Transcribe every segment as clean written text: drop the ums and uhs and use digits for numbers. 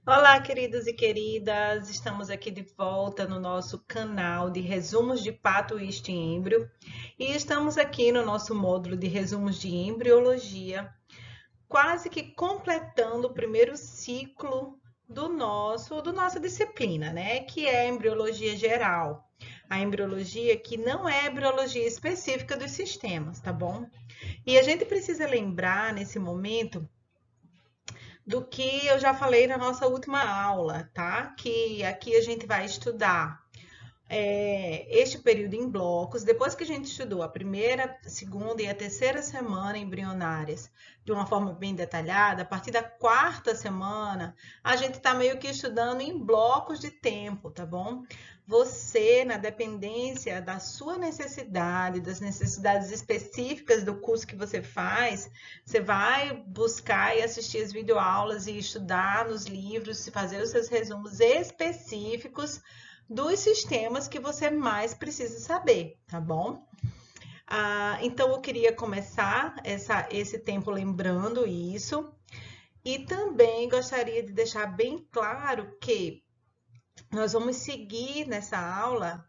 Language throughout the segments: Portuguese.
Olá, queridos e queridas! Estamos aqui de volta no nosso canal de resumos de pato e êmbrio e estamos aqui no nosso módulo de resumos de embriologia, quase que completando o primeiro ciclo do nossa disciplina, né? Que é a embriologia geral. A embriologia que não é a embriologia específica dos sistemas, tá bom? E a gente precisa lembrar nesse momento do que eu já falei na nossa última aula, tá? Que aqui a gente vai estudar este período em blocos. Depois que a gente estudou a primeira, segunda e a terceira semana embrionárias de uma forma bem detalhada, a partir da quarta semana, a gente está meio que estudando em blocos de tempo, tá bom? Você, na dependência da sua necessidade, das necessidades específicas do curso que você faz, você vai buscar e assistir as videoaulas e estudar nos livros, fazer os seus resumos específicos dos sistemas que você mais precisa saber, tá bom? Então, eu queria começar esse tempo lembrando isso. E também gostaria de deixar bem claro que nós vamos seguir nessa aula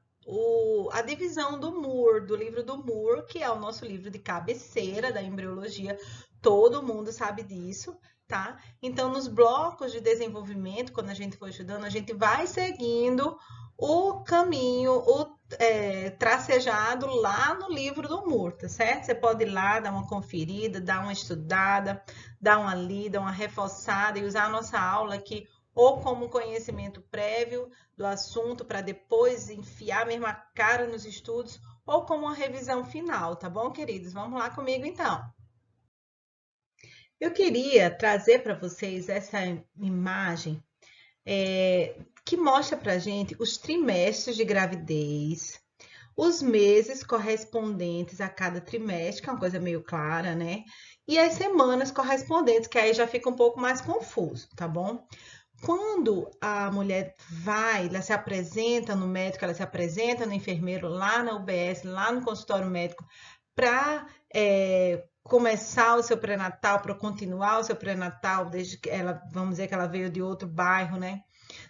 a divisão do Moore, do livro do Moore, que é o nosso livro de cabeceira da embriologia. Todo mundo sabe disso, tá? Então, nos blocos de desenvolvimento, quando a gente for estudando, a gente vai seguindo o caminho, tracejado lá no livro do Moore, tá certo? Você pode ir lá, dar uma conferida, dar uma estudada, dar uma lida, uma reforçada e usar a nossa aula aqui ou como conhecimento prévio do assunto para depois enfiar mesmo a cara nos estudos, ou como uma revisão final, tá bom, queridos? Vamos lá comigo então. Eu queria trazer para vocês essa imagem que mostra para a gente os trimestres de gravidez, os meses correspondentes a cada trimestre, que é uma coisa meio clara, né? E as semanas correspondentes, que aí já fica um pouco mais confuso, tá bom? Quando a mulher vai, ela se apresenta no médico, ela se apresenta no enfermeiro lá na UBS, lá no consultório médico, para começar o seu pré-natal, para continuar o seu pré-natal, desde que ela, vamos dizer que ela veio de outro bairro, né?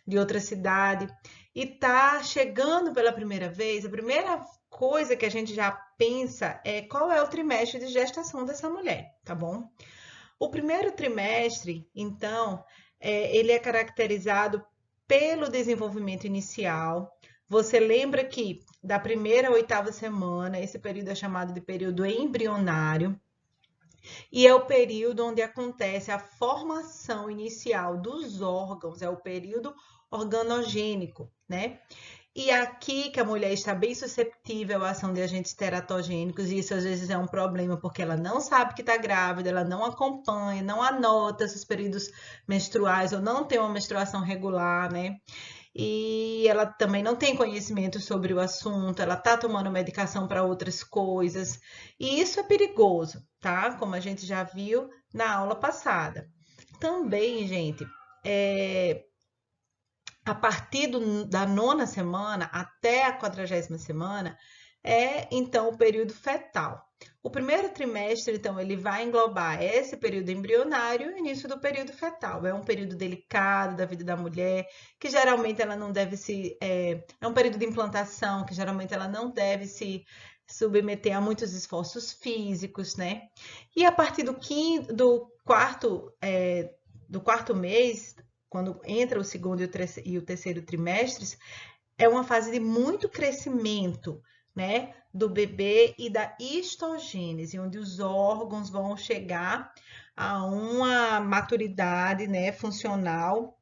De outra cidade, e tá chegando pela primeira vez, a primeira coisa que a gente já pensa é qual é o trimestre de gestação dessa mulher, tá bom? O primeiro trimestre, então, ele é caracterizado pelo desenvolvimento inicial. Você lembra que da primeira à oitava semana, esse período é chamado de período embrionário, e é o período onde acontece a formação inicial dos órgãos, é o período organogênico, né? E aqui que a mulher está bem susceptível à ação de agentes teratogênicos, e isso às vezes é um problema, porque ela não sabe que está grávida, ela não acompanha, não anota seus períodos menstruais, ou não tem uma menstruação regular, né? E ela também não tem conhecimento sobre o assunto, ela está tomando medicação para outras coisas, e isso é perigoso, tá? Como a gente já viu na aula passada. Também, gente, a partir da nona semana até a 40ª semana, é então o período fetal. O primeiro trimestre, então, ele vai englobar esse período embrionário e o início do período fetal. É um período delicado da vida da mulher, que geralmente ela não deve se. É um período de implantação, que geralmente ela não deve se submeter a muitos esforços físicos, né? E a partir do quarto mês, quando entra o segundo e o terceiro trimestres, é uma fase de muito crescimento, né, do bebê e da histogênese, onde os órgãos vão chegar a uma maturidade, né, funcional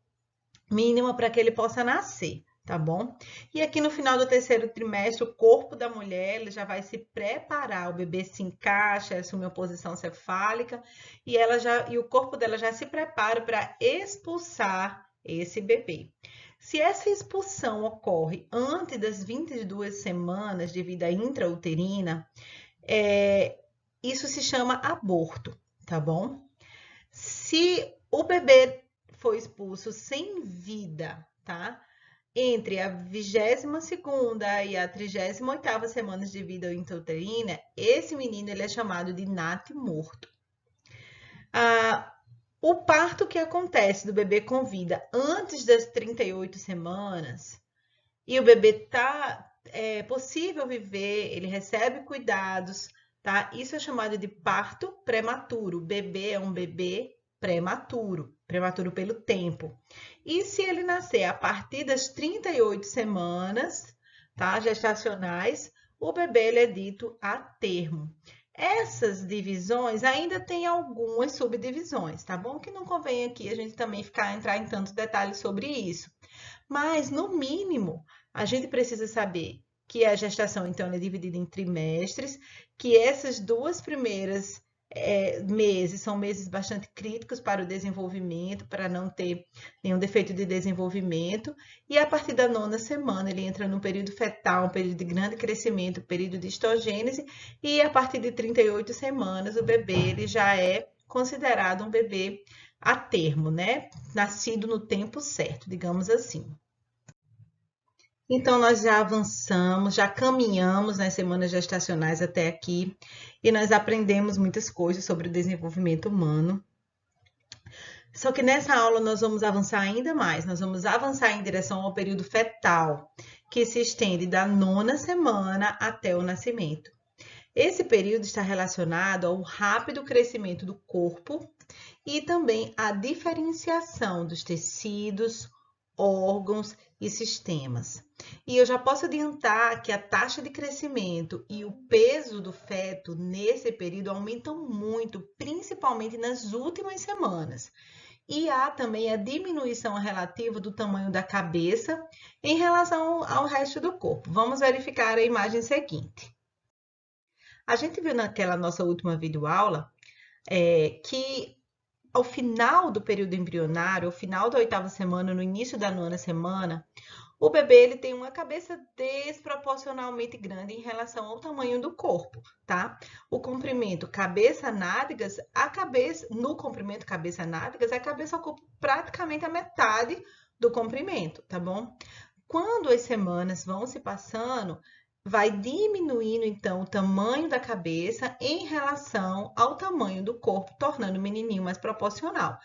mínima para que ele possa nascer, tá bom? E aqui no final do terceiro trimestre, o corpo da mulher ele já vai se preparar, o bebê se encaixa, assume a posição cefálica e o corpo dela já se prepara para expulsar esse bebê. Se essa expulsão ocorre antes das 22 semanas de vida intrauterina, isso se chama aborto, tá bom? Se o bebê foi expulso sem vida, tá? Entre a 22ª e a 38ª semanas de vida intrauterina, esse menino ele é chamado de natimorto. O parto que acontece do bebê com vida antes das 38 semanas e o bebê é possível viver, ele recebe cuidados, tá? Isso é chamado de parto prematuro. O bebê é um bebê prematuro, prematuro pelo tempo. E se ele nascer a partir das 38 semanas, tá? Gestacionais, o bebê ele é dito a termo. Essas divisões ainda tem algumas subdivisões, tá bom? Que não convém aqui a gente também entrar em tanto detalhe sobre isso. Mas, no mínimo, a gente precisa saber que a gestação, então, é dividida em trimestres, que essas duas primeiras meses são meses bastante críticos para o desenvolvimento, para não ter nenhum defeito de desenvolvimento, e a partir da 9ª semana ele entra no período fetal, um período de grande crescimento, período de histogênese, e a partir de 38 semanas o bebê ele já é considerado um bebê a termo, né? Nascido no tempo certo, digamos assim. Então, nós já avançamos, já caminhamos nas semanas gestacionais até aqui e nós aprendemos muitas coisas sobre o desenvolvimento humano. Só que nessa aula nós vamos avançar ainda mais, nós vamos avançar em direção ao período fetal, que se estende da 9ª semana até o nascimento. Esse período está relacionado ao rápido crescimento do corpo e também à diferenciação dos tecidos, órgãos e sistemas. E eu já posso adiantar que a taxa de crescimento e o peso do feto nesse período aumentam muito, principalmente nas últimas semanas. E há também a diminuição relativa do tamanho da cabeça em relação ao resto do corpo. Vamos verificar a imagem seguinte. A gente viu naquela nossa última videoaula que ao final do período embrionário, ao final da 8ª semana, no início da 9ª semana, o bebê ele tem uma cabeça desproporcionalmente grande em relação ao tamanho do corpo, tá? O comprimento cabeça-nádegas, no comprimento cabeça-nádegas, a cabeça ocupa praticamente a metade do comprimento, tá bom? Quando as semanas vão se passando, vai diminuindo, então, o tamanho da cabeça em relação ao tamanho do corpo, tornando o menininho mais proporcional.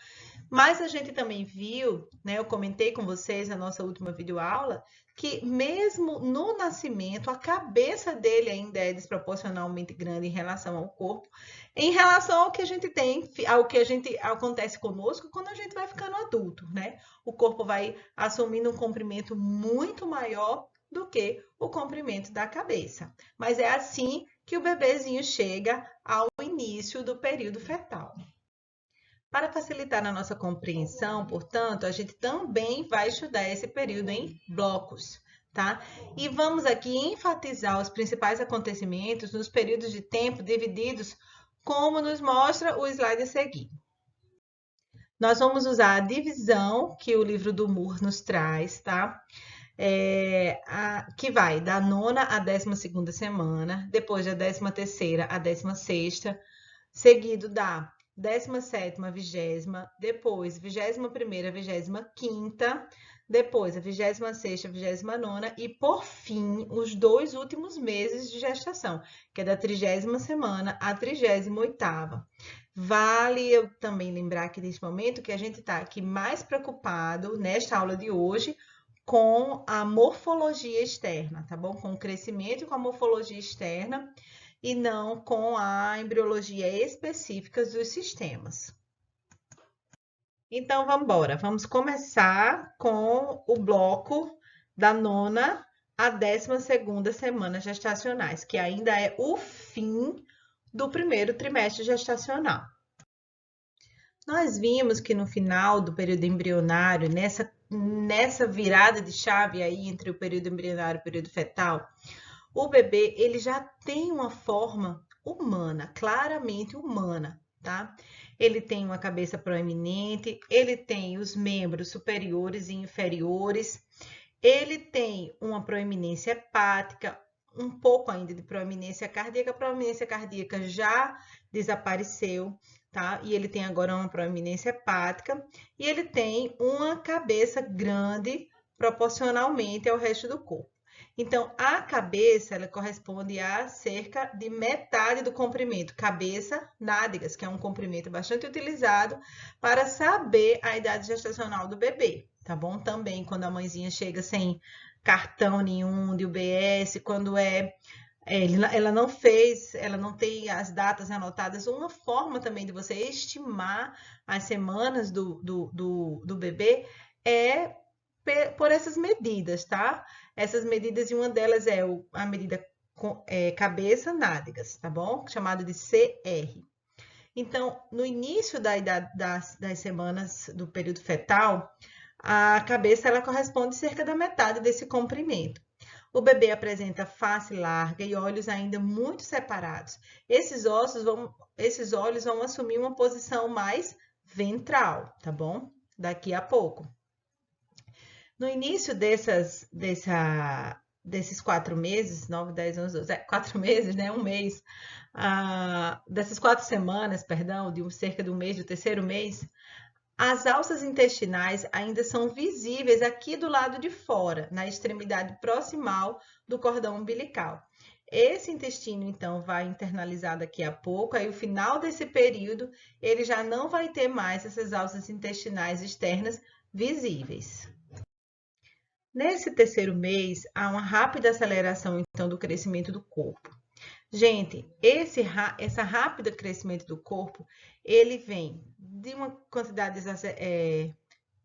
Mas a gente também viu, né, eu comentei com vocês na nossa última videoaula, que mesmo no nascimento, a cabeça dele ainda é desproporcionalmente grande em relação ao corpo, em relação ao que a gente tem, ao que acontece conosco quando a gente vai ficando adulto, né? O corpo vai assumindo um comprimento muito maior do que o comprimento da cabeça. Mas é assim que o bebezinho chega ao início do período fetal. Para facilitar a nossa compreensão, portanto, a gente também vai estudar esse período em blocos, tá? E vamos aqui enfatizar os principais acontecimentos nos períodos de tempo divididos, como nos mostra o slide a seguir. Nós vamos usar a divisão que o livro do Moore nos traz, tá? Que vai da 9ª à 12ª semana, depois da 13ª à 16ª, seguido da 17ª, 20ª, depois 21ª, 25ª, depois a 26ª, 29ª e, por fim, os 2 últimos meses de gestação, que é da 30ª semana à 38ª. Vale eu também lembrar aqui neste momento que a gente está aqui mais preocupado, nesta aula de hoje, com a morfologia externa, tá bom? Com o crescimento e com a morfologia externa, e não com a embriologia específica dos sistemas. Então, vamos embora. Vamos começar com o bloco da 9ª à 12ª semana gestacionais, que ainda é o fim do primeiro trimestre gestacional. Nós vimos que no final do período embrionário, nessa virada de chave aí entre o período embrionário e o período fetal, o bebê ele já tem uma forma humana, claramente humana, tá? Ele tem uma cabeça proeminente, ele tem os membros superiores e inferiores, ele tem uma proeminência hepática, um pouco ainda de proeminência cardíaca. A proeminência cardíaca já desapareceu, tá? E ele tem agora uma proeminência hepática e ele tem uma cabeça grande proporcionalmente ao resto do corpo. Então, a cabeça, ela corresponde a cerca de metade do comprimento. Cabeça, nádegas, que é um comprimento bastante utilizado para saber a idade gestacional do bebê, tá bom? Também quando a mãezinha chega sem cartão nenhum de UBS, quando ela não tem as datas anotadas. Uma forma também de você estimar as semanas do bebê é por essas medidas, tá? Essas medidas, e uma delas é a medida cabeça nádegas, tá bom? Chamada de CR. Então, no início das semanas do período fetal, a cabeça ela corresponde a cerca da metade desse comprimento. O bebê apresenta face larga e olhos ainda muito separados. Esses olhos vão assumir uma posição mais ventral, tá bom? Daqui a pouco. No início desses 4 meses, 9, 10, 11, 12, 4 meses, né? Um mês, dessas 4 semanas, perdão, cerca de um mês, do terceiro mês, as alças intestinais ainda são visíveis aqui do lado de fora, na extremidade proximal do cordão umbilical. Esse intestino, então, vai internalizar daqui a pouco, aí o final desse período, ele já não vai ter mais essas alças intestinais externas visíveis. Nesse terceiro mês, há uma rápida aceleração, então, do crescimento do corpo. Gente, essa rápida crescimento do corpo, ele vem de uma quantidade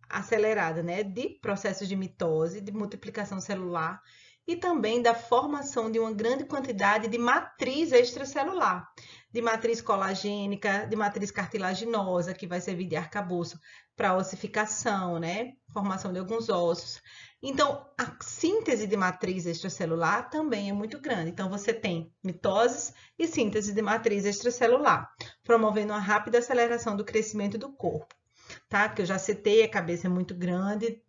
acelerada, né, de processos de mitose, de multiplicação celular, e também da formação de uma grande quantidade de matriz extracelular, de matriz colagênica, de matriz cartilaginosa, que vai servir de arcabouço para ossificação, né, formação de alguns ossos. Então, a síntese de matriz extracelular também é muito grande. Então, você tem mitoses e síntese de matriz extracelular, promovendo uma rápida aceleração do crescimento do corpo, tá? Que eu já citei, a cabeça é muito grande.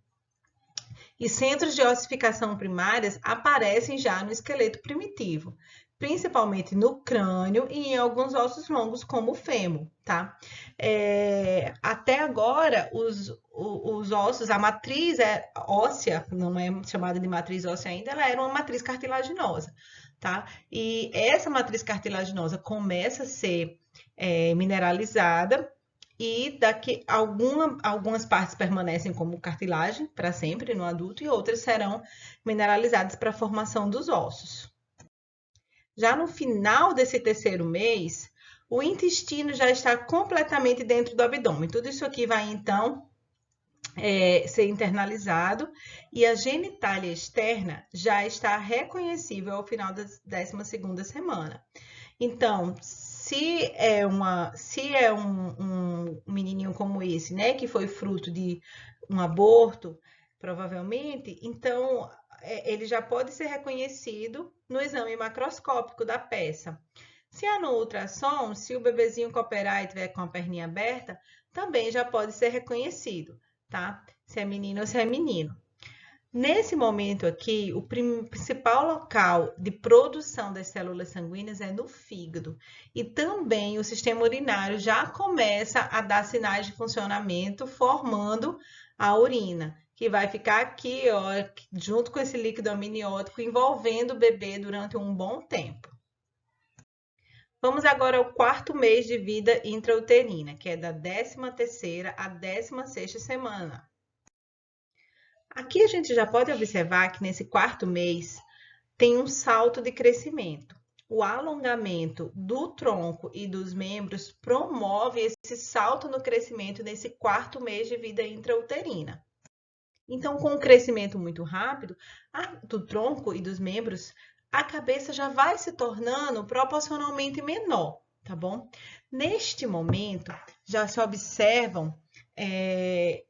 E centros de ossificação primárias aparecem já no esqueleto primitivo, principalmente no crânio e em alguns ossos longos, como o fêmur, tá? Até agora, os ossos, a matriz óssea, não é chamada de matriz óssea ainda, ela era uma matriz cartilaginosa, tá? E essa matriz cartilaginosa começa a ser mineralizada, e daqui algumas partes permanecem como cartilagem para sempre no adulto e outras serão mineralizadas para a formação dos ossos. Já no final desse terceiro mês, o intestino já está completamente dentro do abdômen. Tudo isso aqui vai então ser internalizado e a genitália externa já está reconhecível ao final da 12ª semana. Então, se é um menininho como esse, né, que foi fruto de um aborto, provavelmente, então ele já pode ser reconhecido no exame macroscópico da peça. Se é no ultrassom, se o bebezinho cooperar e tiver com a perninha aberta, também já pode ser reconhecido, tá? Se é menino ou se é menino. Nesse momento aqui, o principal local de produção das células sanguíneas é no fígado. E também o sistema urinário já começa a dar sinais de funcionamento, formando a urina, que vai ficar aqui, ó, junto com esse líquido amniótico, envolvendo o bebê durante um bom tempo. Vamos agora ao 4º mês de vida intrauterina, que é da 13ª à 16ª semana. Aqui a gente já pode observar que nesse 4º mês tem um salto de crescimento. O alongamento do tronco e dos membros promove esse salto no crescimento nesse 4º mês de vida intrauterina. Então, com um crescimento muito rápido do tronco e dos membros, a cabeça já vai se tornando proporcionalmente menor, tá bom? Neste momento, já se observam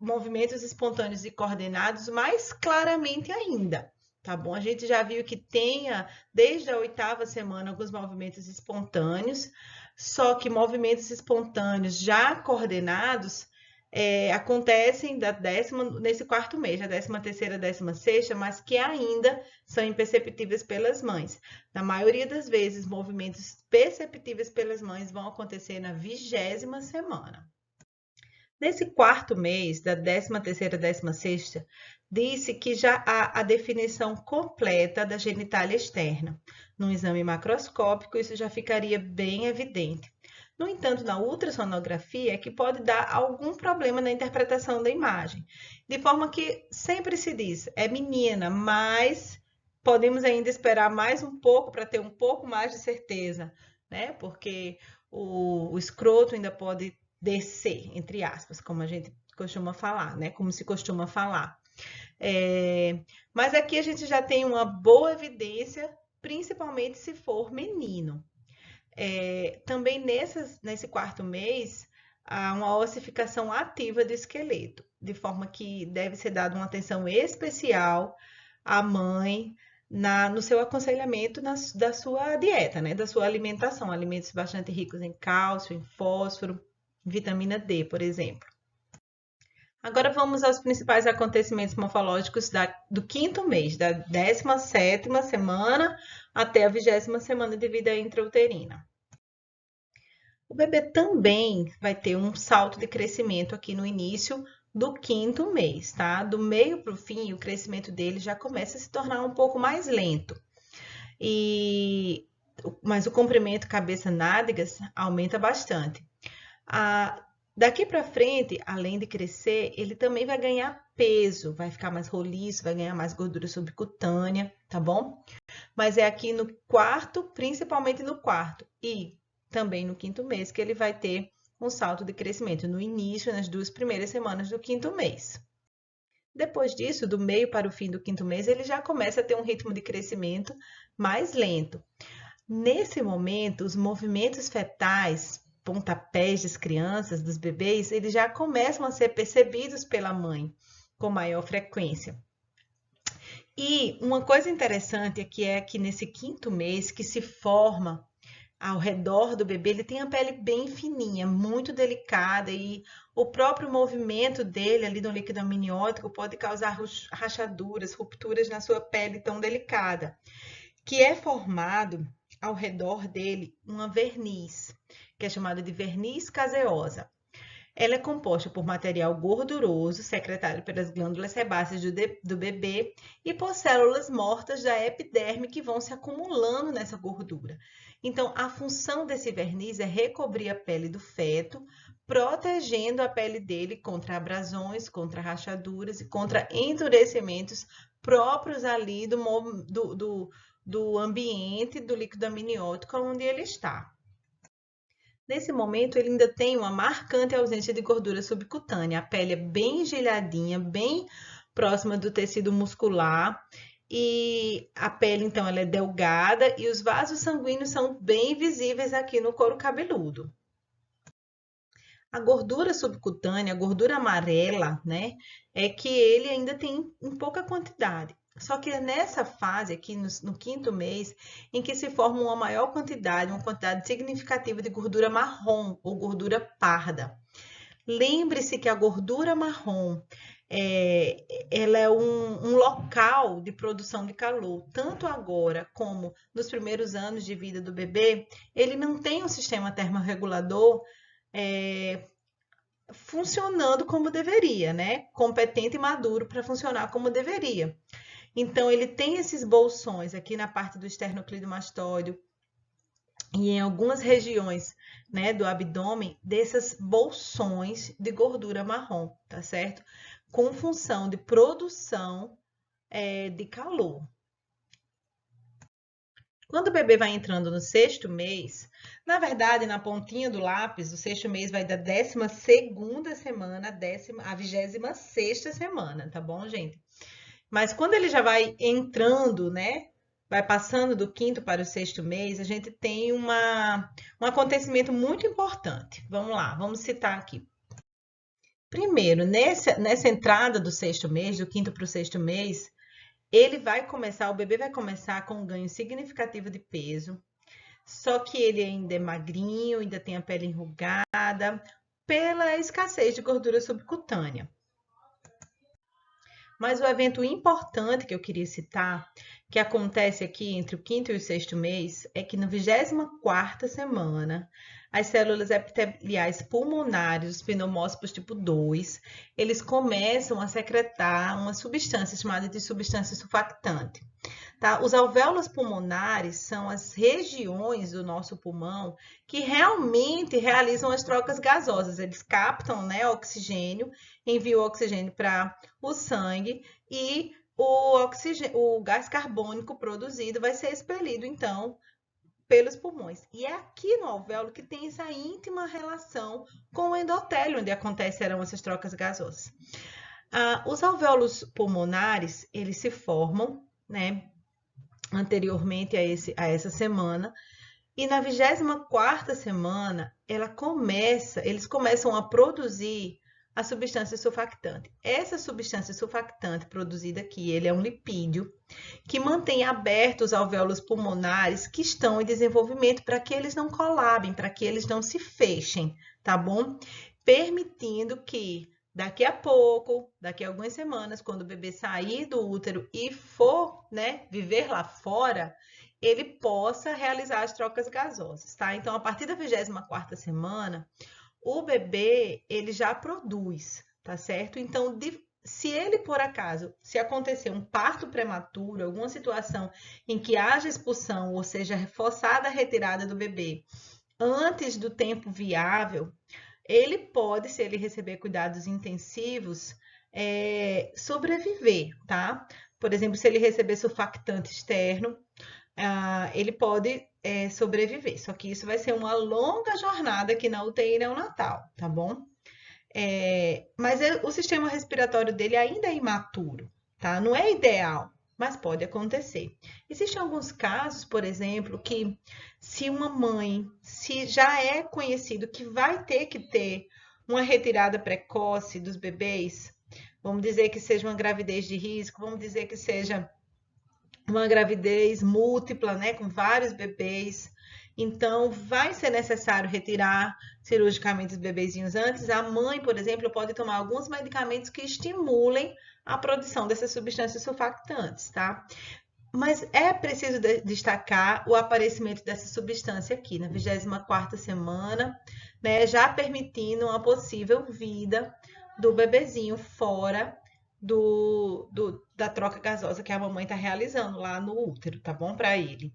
movimentos espontâneos e coordenados mais claramente ainda, tá bom? A gente já viu que tenha, desde a 8ª semana, alguns movimentos espontâneos, só que movimentos espontâneos já coordenados acontecem nesse 4º mês, da 13ª, 16ª, mas que ainda são imperceptíveis pelas mães. Na maioria das vezes, movimentos perceptíveis pelas mães vão acontecer na 20ª semana. Nesse quarto mês, da 13ª, 16ª, disse que já há a definição completa da genitália externa. Num exame macroscópico, isso já ficaria bem evidente. No entanto, na ultrassonografia é que pode dar algum problema na interpretação da imagem, de forma que sempre se diz, é menina, mas podemos ainda esperar mais um pouco para ter um pouco mais de certeza, né? Porque o escroto ainda pode descer, entre aspas, como a gente costuma falar, né? Como se costuma falar. Mas aqui a gente já tem uma boa evidência, principalmente se for menino. Também nesse quarto mês, há uma ossificação ativa do esqueleto, de forma que deve ser dada uma atenção especial à mãe no seu aconselhamento da sua dieta, né? Da sua alimentação, alimentos bastante ricos em cálcio, em fósforo, vitamina D, por exemplo. Agora vamos aos principais acontecimentos morfológicos do quinto mês, da 17ª semana até a 20ª semana de vida intrauterina. O bebê também vai ter um salto de crescimento aqui no início do quinto mês, tá? Do meio para o fim, o crescimento dele já começa a se tornar um pouco mais lento. Mas o comprimento cabeça-nádegas aumenta bastante. Daqui para frente, além de crescer, ele também vai ganhar peso, vai ficar mais roliço, vai ganhar mais gordura subcutânea, tá bom? Mas é aqui no quarto, principalmente no quarto, e também no quinto mês, que ele vai ter um salto de crescimento, no início, nas 2 primeiras semanas do quinto mês. Depois disso, do meio para o fim do quinto mês, ele já começa a ter um ritmo de crescimento mais lento. Nesse momento, os movimentos fetais, pontapés das crianças, dos bebês, eles já começam a ser percebidos pela mãe com maior frequência. E uma coisa interessante aqui é que nesse quinto mês que se forma ao redor do bebê, ele tem a pele bem fininha, muito delicada, e o próprio movimento dele ali no líquido amniótico pode causar rachaduras, rupturas na sua pele tão delicada, que é formado ao redor dele uma verniz, que é chamada de verniz caseosa. Ela é composta por material gorduroso secretado pelas glândulas sebáceas do bebê e por células mortas da epiderme que vão se acumulando nessa gordura. Então, a função desse verniz é recobrir a pele do feto, protegendo a pele dele contra abrasões, contra rachaduras e contra endurecimentos próprios ali do ambiente do líquido amniótico onde ele está. Nesse momento, ele ainda tem uma marcante ausência de gordura subcutânea. A pele é bem engelhadinha, bem próxima do tecido muscular. E a pele, então, ela é delgada e os vasos sanguíneos são bem visíveis aqui no couro cabeludo. A gordura subcutânea, a gordura amarela, né, é que ele ainda tem em pouca quantidade. Só que é nessa fase aqui, no quinto mês, em que se forma uma maior quantidade, uma quantidade significativa de gordura marrom ou gordura parda. Lembre-se que a gordura marrom ela é um local de produção de calor, tanto agora como nos primeiros anos de vida do bebê, ele não tem um sistema termorregulador funcionando como deveria, né? Competente e maduro para funcionar como deveria. Então, ele tem esses bolsões aqui na parte do esternocleidomastóide e em algumas regiões, né, do abdômen, dessas bolsões de gordura marrom, tá certo? Com função de produção de calor. Quando o bebê vai entrando no sexto mês, na verdade, na pontinha do lápis, o sexto mês vai da 12ª semana à 26ª semana, tá bom, gente? Mas quando ele já vai entrando, né? Vai passando do quinto para o sexto mês, a gente tem um acontecimento muito importante. Vamos lá, vamos citar aqui. Primeiro, nessa entrada do sexto mês, do quinto para o sexto mês, o bebê vai começar com um ganho significativo de peso, só que ele ainda é magrinho, ainda tem a pele enrugada, pela escassez de gordura subcutânea. Mas o evento importante que eu queria citar, que acontece aqui entre o quinto e o sexto mês é que na 24ª semana, as células epiteliais pulmonares, os pneumócitos tipo 2, eles começam a secretar uma substância chamada de substância surfactante. Tá? Os alvéolos pulmonares são as regiões do nosso pulmão que realmente realizam as trocas gasosas. Eles captam, né, oxigênio, enviam o oxigênio para o sangue e o gás carbônico produzido vai ser expelido, então, pelos pulmões. E é aqui no alvéolo que tem essa íntima relação com o endotélio, onde acontecerão essas trocas gasosas. Os alvéolos pulmonares, eles se formam, né, anteriormente a essa semana, e na 24ª semana, eles começam a produzir a substância surfactante. Essa substância surfactante produzida aqui, ele é um lipídio que mantém abertos os alvéolos pulmonares que estão em desenvolvimento para que eles não colabem, para que eles não se fechem, tá bom? Permitindo que daqui a pouco, daqui a algumas semanas, quando o bebê sair do útero e for, né, viver lá fora, ele possa realizar as trocas gasosas, tá? Então, a partir da 24ª semana, o bebê, ele já produz, tá certo? Então, se ele, por acaso, se acontecer um parto prematuro, alguma situação em que haja expulsão, ou seja, reforçada a retirada do bebê antes do tempo viável, ele pode, se ele receber cuidados intensivos, sobreviver, tá? Por exemplo, se ele receber surfactante externo, ele pode sobreviver. Só que isso vai ser uma longa jornada aqui na UTI neonatal, tá bom? Mas o sistema respiratório dele ainda é imaturo, tá? Não é ideal, mas pode acontecer. Existem alguns casos, por exemplo, que se já é conhecido que vai ter que ter uma retirada precoce dos bebês, vamos dizer que seja uma gravidez de risco, vamos dizer que seja uma gravidez múltipla, né, com vários bebês. Então, vai ser necessário retirar cirurgicamente os bebezinhos antes. A mãe, por exemplo, pode tomar alguns medicamentos que estimulem a produção dessas substâncias surfactantes, tá? Mas é preciso destacar o aparecimento dessa substância aqui na 24ª semana, né, já permitindo uma possível vida do bebezinho fora da troca gasosa que a mamãe está realizando lá no útero, tá bom? Para ele.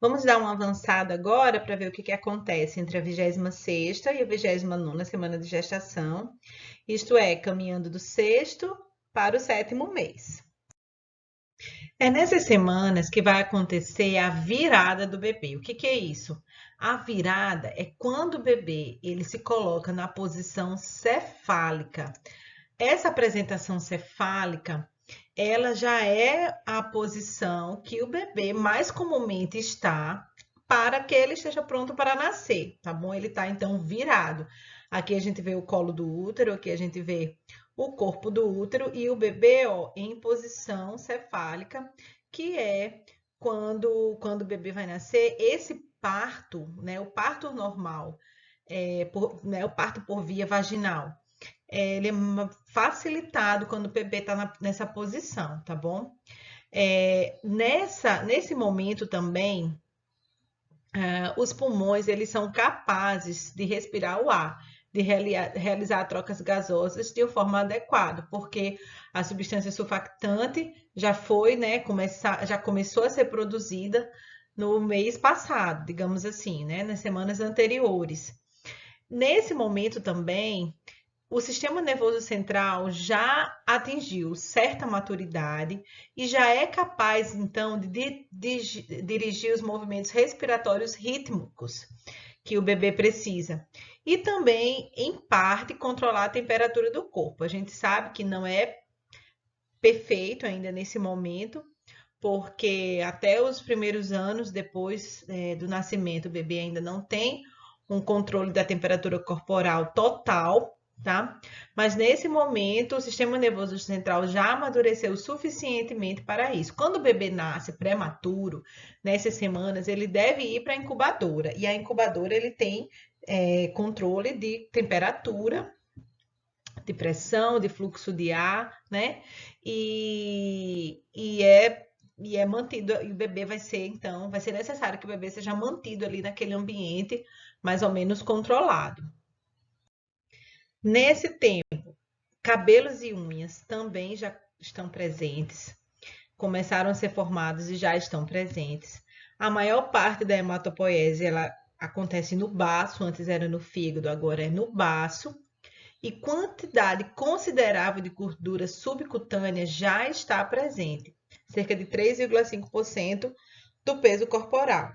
Vamos dar uma avançada agora para ver o que acontece entre a 26ª e a 29ª semana de gestação, isto é, caminhando do 6º para o 7º mês. É nessas semanas que vai acontecer a virada do bebê. O que é isso? A virada é quando o bebê ele se coloca na posição cefálica. Essa apresentação cefálica, ela já é a posição que o bebê mais comumente está para que ele esteja pronto para nascer, tá bom? Ele está então virado. Aqui a gente vê o colo do útero, aqui a gente vê o corpo do útero e o bebê, ó, em posição cefálica, que é quando o bebê vai nascer. Esse parto, né, o parto normal, o parto por via vaginal, ele é facilitado quando o bebê está nessa posição, tá bom? Nesse momento também, os pulmões eles são capazes de respirar o ar, de realizar trocas gasosas de forma adequada, porque a substância surfactante já foi, né, já começou a ser produzida no mês passado, digamos assim, né, nas semanas anteriores. Nesse momento também, o sistema nervoso central já atingiu certa maturidade e já é capaz, então, de dirigir os movimentos respiratórios rítmicos que o bebê precisa. E também, em parte, controlar a temperatura do corpo. A gente sabe que não é perfeito ainda nesse momento, porque até os primeiros anos depois do nascimento, o bebê ainda não tem um controle da temperatura corporal total, tá? Mas nesse momento, o sistema nervoso central já amadureceu suficientemente para isso. Quando o bebê nasce prematuro, nessas semanas, ele deve ir para a incubadora. E a incubadora, ele tem controle de temperatura, de pressão, de fluxo de ar, né? E é e é mantido, e o bebê vai ser, então, vai ser necessário que o bebê seja mantido ali naquele ambiente mais ou menos controlado. Nesse tempo, cabelos e unhas também já estão presentes, começaram a ser formados e já estão presentes. A maior parte da hematopoiese, ela acontece no baço, antes era no fígado, agora é no baço. E quantidade considerável de gordura subcutânea já está presente, cerca de 3,5% do peso corporal.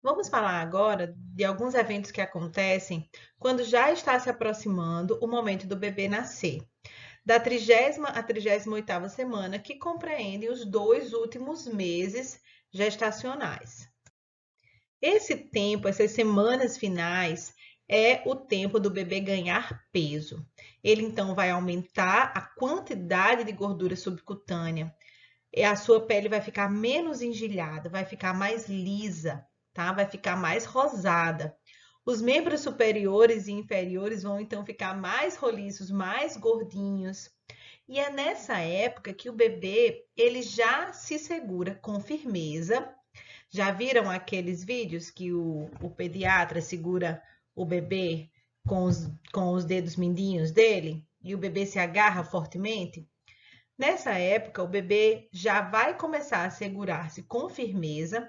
Vamos falar agora de alguns eventos que acontecem quando já está se aproximando o momento do bebê nascer, da 30ª à 38ª semana, que compreendem os 2 últimos meses gestacionais. Esse tempo, essas semanas finais, é o tempo do bebê ganhar peso. Ele então vai aumentar a quantidade de gordura subcutânea. E a sua pele vai ficar menos engelhada, vai ficar mais lisa, tá? Vai ficar mais rosada. Os membros superiores e inferiores vão então ficar mais roliços, mais gordinhos. E é nessa época que o bebê, ele já se segura com firmeza. Já viram aqueles vídeos que o pediatra segura o bebê com os dedos mindinhos dele e o bebê se agarra fortemente? Nessa época, o bebê já vai começar a segurar-se com firmeza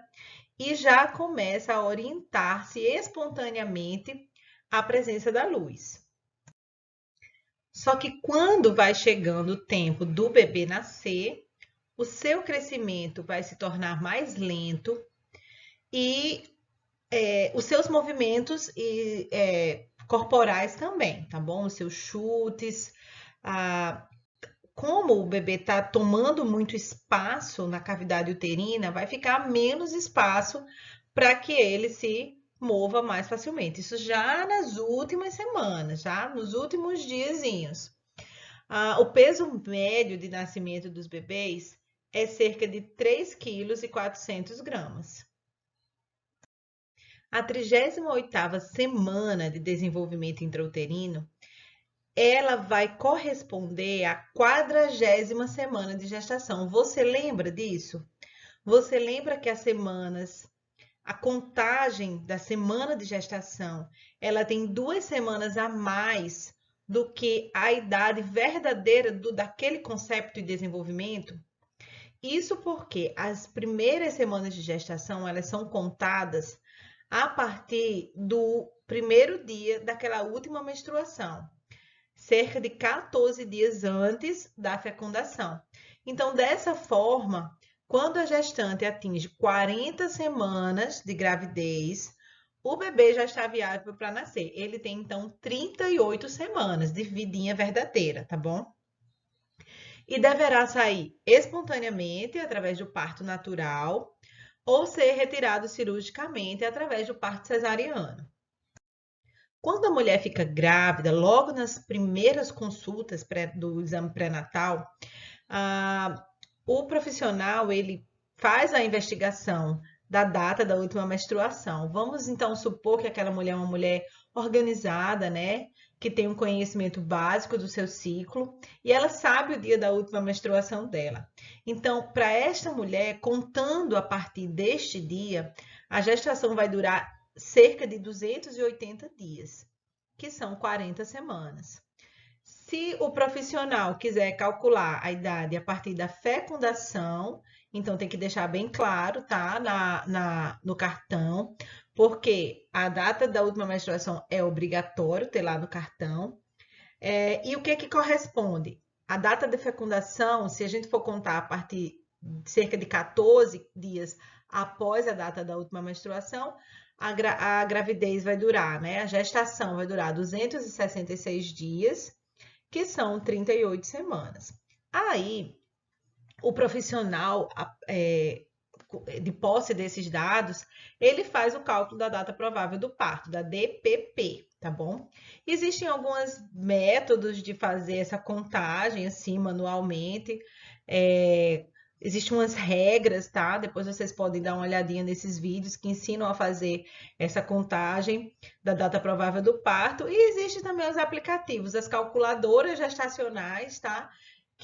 e já começa a orientar-se espontaneamente à presença da luz. Só que quando vai chegando o tempo do bebê nascer, o seu crescimento vai se tornar mais lento e os seus movimentos corporais também, tá bom? Os seus chutes. Como o bebê está tomando muito espaço na cavidade uterina, vai ficar menos espaço para que ele se mova mais facilmente. Isso já nas últimas semanas, já nos últimos diazinhos. O peso médio de nascimento dos bebês é cerca de 3,4 kg. A 38ª semana de desenvolvimento intrauterino, ela vai corresponder à 40ª semana de gestação. Você lembra disso? Você lembra que as semanas, a contagem da semana de gestação, ela tem 2 semanas a mais do que a idade verdadeira daquele conceito de desenvolvimento? Isso porque as primeiras semanas de gestação, elas são contadas a partir do primeiro dia daquela última menstruação, cerca de 14 dias antes da fecundação. Então, dessa forma, quando a gestante atinge 40 semanas de gravidez, o bebê já está viável para nascer. Ele tem, então, 38 semanas de vidinha verdadeira, tá bom? E deverá sair espontaneamente através do parto natural ou ser retirado cirurgicamente através do parto cesariano. Quando a mulher fica grávida, logo nas primeiras consultas do exame pré-natal, o profissional ele faz a investigação da data da última menstruação. Vamos então supor que aquela mulher é uma mulher organizada, né? Que tem um conhecimento básico do seu ciclo e ela sabe o dia da última menstruação dela. Então, para esta mulher, contando a partir deste dia, a gestação vai durar cerca de 280 dias, que são 40 semanas. Se o profissional quiser calcular a idade a partir da fecundação, então tem que deixar bem claro, tá? No cartão, porque a data da última menstruação é obrigatório ter lá no cartão. E o que corresponde? A data de fecundação, se a gente for contar a partir de cerca de 14 dias após a data da última menstruação, a gravidez vai durar, né? A gestação vai durar 266 dias, que são 38 semanas. Aí, o profissional, de posse desses dados, ele faz o cálculo da data provável do parto, da DPP, tá bom? Existem alguns métodos de fazer essa contagem, assim, manualmente, existem umas regras, tá? Depois vocês podem dar uma olhadinha nesses vídeos que ensinam a fazer essa contagem da data provável do parto. E existem também os aplicativos, as calculadoras gestacionais, tá?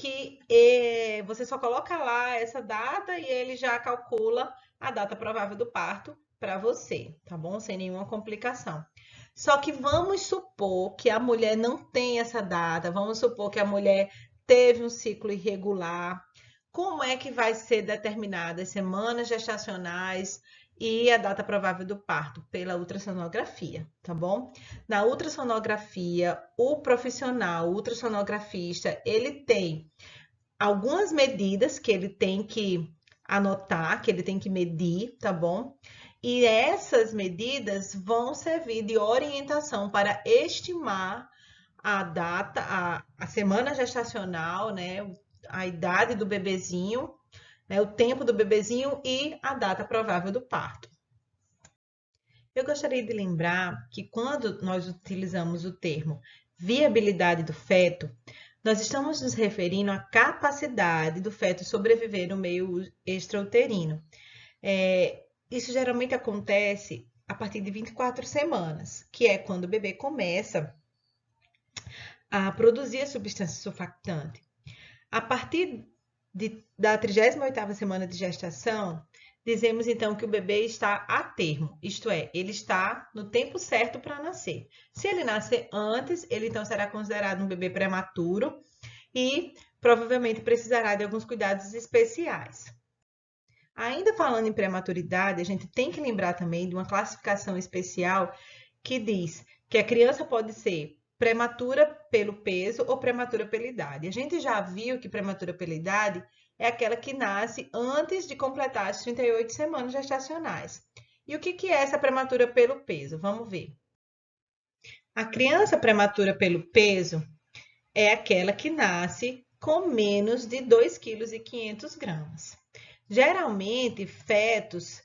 que você só coloca lá essa data e ele já calcula a data provável do parto para você, tá bom? Sem nenhuma complicação. Só que vamos supor que a mulher não tem essa data, vamos supor que a mulher teve um ciclo irregular. Como é que vai ser determinada as semanas gestacionais e a data provável do parto? Pela ultrassonografia, tá bom? Na ultrassonografia, o profissional, o ultrassonografista, ele tem algumas medidas que ele tem que anotar, que ele tem que medir, tá bom? E essas medidas vão servir de orientação para estimar a data, a semana gestacional, né? A idade do bebezinho, né? O tempo do bebezinho e a data provável do parto. Eu gostaria de lembrar que quando nós utilizamos o termo viabilidade do feto, nós estamos nos referindo à capacidade do feto sobreviver no meio extrauterino. Isso geralmente acontece a partir de 24 semanas, que é quando o bebê começa a produzir a substância surfactante. A partir da 38ª semana de gestação, dizemos então que o bebê está a termo, isto é, ele está no tempo certo para nascer. Se ele nascer antes, ele então será considerado um bebê prematuro e provavelmente precisará de alguns cuidados especiais. Ainda falando em prematuridade, a gente tem que lembrar também de uma classificação especial que diz que a criança pode ser prematura pelo peso ou prematura pela idade. A gente já viu que prematura pela idade é aquela que nasce antes de completar as 38 semanas gestacionais. E o que é essa prematura pelo peso? Vamos ver. A criança prematura pelo peso é aquela que nasce com menos de 2,5 kg. Geralmente, fetos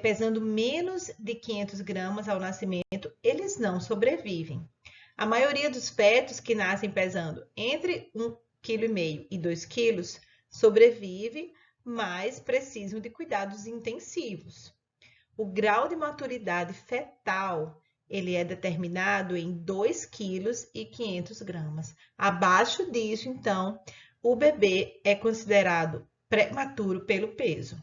pesando menos de 500 gramas ao nascimento, eles não sobrevivem. A maioria dos fetos que nascem pesando entre 1,5 kg e 2 kg sobrevive, mas precisam de cuidados intensivos. O grau de maturidade fetal ele é determinado em 2,5 kg. Abaixo disso, então, o bebê é considerado prematuro pelo peso.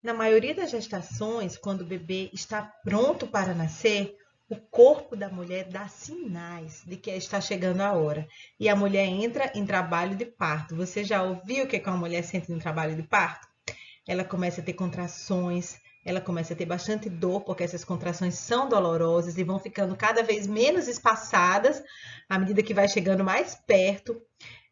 Na maioria das gestações, quando o bebê está pronto para nascer, o corpo da mulher dá sinais de que está chegando a hora. E a mulher entra em trabalho de parto. Você já ouviu o que uma mulher sente no trabalho de parto? Ela começa a ter contrações, ela começa a ter bastante dor, porque essas contrações são dolorosas e vão ficando cada vez menos espaçadas à medida que vai chegando mais perto.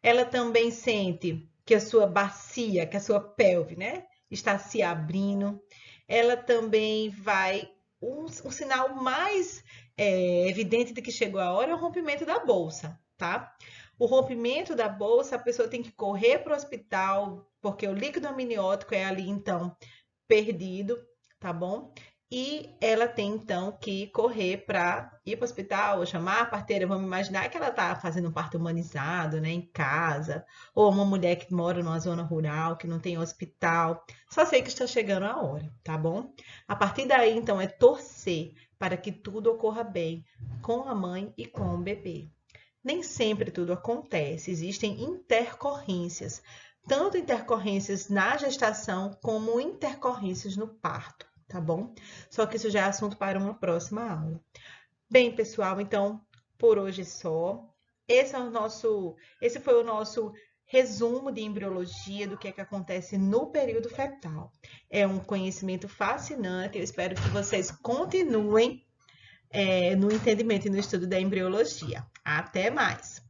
Ela também sente que a sua bacia, que a sua pelve, né, está se abrindo. Ela também vai... Um sinal mais evidente de que chegou a hora é o rompimento da bolsa, tá? O rompimento da bolsa, a pessoa tem que correr para o hospital, porque o líquido amniótico é ali, então, perdido, tá bom? E ela tem, então, que correr para ir para o hospital ou chamar a parteira. Vamos imaginar que ela está fazendo um parto humanizado, né, em casa, ou uma mulher que mora numa zona rural, que não tem hospital. Só sei que está chegando a hora, tá bom? A partir daí, então, é torcer para que tudo ocorra bem com a mãe e com o bebê. Nem sempre tudo acontece, existem intercorrências, tanto intercorrências na gestação como intercorrências no parto, tá bom? Só que isso já é assunto para uma próxima aula. Bem, pessoal, então por hoje é só. Esse foi o nosso resumo de embriologia do que é que acontece no período fetal. É um conhecimento fascinante, eu espero que vocês continuem no entendimento e no estudo da embriologia. Até mais!